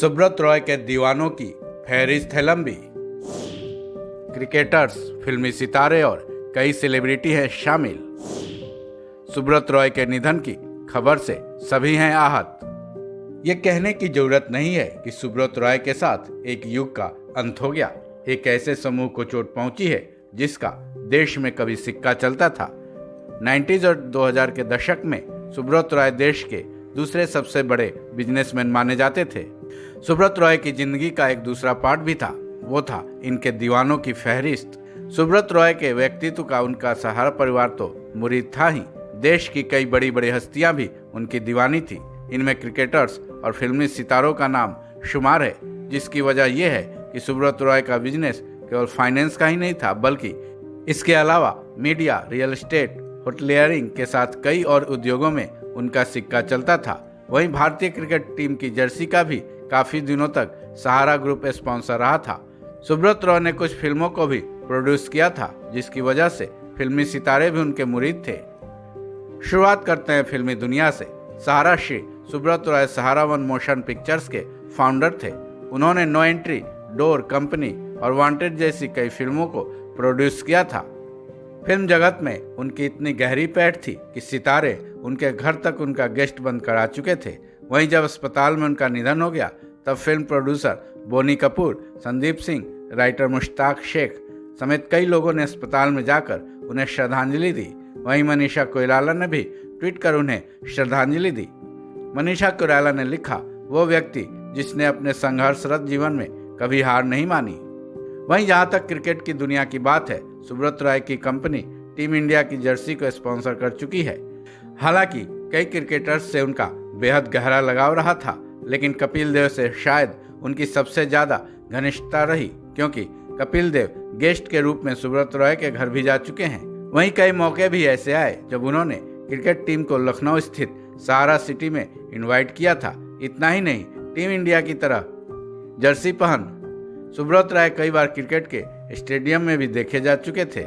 सुब्रत रॉय के दीवानों की फहरिस्त है लंबी। क्रिकेटर्स, फिल्मी सितारे और कई सेलिब्रिटी हैं शामिल। सुब्रत रॉय के निधन की खबर से सभी हैं आहत। ये कहने की जरूरत नहीं है कि सुब्रत रॉय के साथ एक युग का अंत हो गया। एक ऐसे समूह को चोट पहुंची है जिसका देश में कभी सिक्का चलता था। 90s और 2000 के दशक में सुब्रत रॉय देश के दूसरे सबसे बड़े बिजनेसमैन माने जाते थे। सुब्रत रॉय की जिंदगी का एक दूसरा पार्ट भी था, वो था इनके दीवानों की फहरिस्त। सुब्रत रॉय के व्यक्तित्व का उनका सहारा परिवार तो मुरीद था ही, देश की कई बड़ी बड़ी हस्तियां भी उनकी दीवानी थी। इनमें क्रिकेटर्स और फिल्मी सितारों का नाम शुमार है, जिसकी वजह यह है कि सुब्रत रॉय का बिजनेस केवल फाइनेंस का ही नहीं था, बल्कि इसके अलावा मीडिया, रियल एस्टेट, होटलियरिंग के साथ कई और उद्योगों में उनका सिक्का चलता था। वहीं भारतीय क्रिकेट टीम की जर्सी का भी काफी दिनों तक सहारा ग्रुप स्पॉन्सर रहा था। सुब्रत रॉय ने कुछ फिल्मों को भी प्रोड्यूस किया था, जिसकी वजह से फिल्मी सितारे भी उनके मुरीद थे। शुरुआत करते हैं फिल्मी दुनिया से। सहारा श्री सुब्रत रॉय सहारा वन मोशन पिक्चर्स के फाउंडर थे। उन्होंने नो एंट्री, डोर कंपनी और वांटेड जैसी कई फिल्मों को प्रोड्यूस किया था। फिल्म जगत में उनकी इतनी गहरी पैठ थी कि सितारे उनके घर तक उनका गेस्ट बंद करा चुके थे। वहीं जब अस्पताल में उनका निधन हो गया, तब film producer Boney Kapoor, Sandeep Singh, writer Mushtaq Sheikh समेत कई लोगों ने अस्पताल में जाकर उन्हें श्रद्धांजलि दी। वहीं मनीषा कोइराला ने भी ट्वीट कर उन्हें श्रद्धांजलि दी। मनीषा कोइराला ने लिखा, वो व्यक्ति जिसने अपने संघर्षरत जीवन में कभी हार नहीं मानी। वहीं जहां तक क्रिकेट की दुनिया की बात है, सुब्रत रॉय की कंपनी टीम इंडिया की जर्सी को स्पॉन्सर कर चुकी है। हालांकि कई क्रिकेटर्स से उनका बेहद गहरा लगाव रहा था, लेकिन कपिल देव से शायद उनकी सबसे ज्यादा घनिष्ठता रही, क्योंकि कपिल देव गेस्ट के रूप में सुब्रत रॉय के घर भी जा चुके हैं। वहीं कई मौके भी ऐसे आए जब उन्होंने क्रिकेट टीम को लखनऊ स्थित सहारा सिटी में इनवाइट किया था। इतना ही नहीं, टीम इंडिया की तरह जर्सी पहन सुब्रत रॉय कई बार क्रिकेट के स्टेडियम में भी देखे जा चुके थे।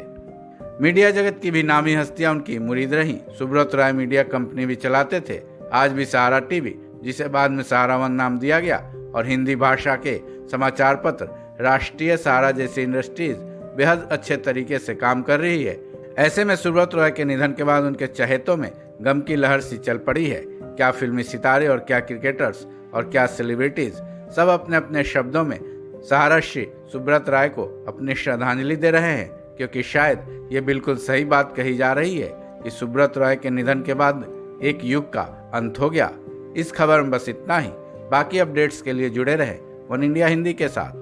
मीडिया जगत की भी नामी हस्तियां उनकी मुरीद रहीं। सुब्रत रॉय मीडिया कंपनी भी चलाते थे। आज भी सहारा टीवी, जिसे बाद में सहारा वन नाम दिया गया, और हिंदी भाषा के समाचार पत्र राष्ट्रीय सहारा जैसी इंडस्ट्रीज बेहद अच्छे तरीके से काम कर रही है। ऐसे में सुब्रत रॉय के निधन के बाद उनके चहेतों में गम की लहर सी चल पड़ी है। क्या फिल्मी सितारे और क्या क्रिकेटर्स और क्या सेलिब्रिटीज, सब अपने अपने शब्दों में सहारा श्री सुब्रत रॉय को अपनी श्रद्धांजलि दे रहे हैं, क्योंकि शायद ये बिल्कुल सही बात कही जा रही है कि सुब्रत रॉय के निधन के बाद एक युग का अंत हो गया। इस खबर में बस इतना ही। बाकी अपडेट्स के लिए जुड़े रहें वन इंडिया हिंदी के साथ।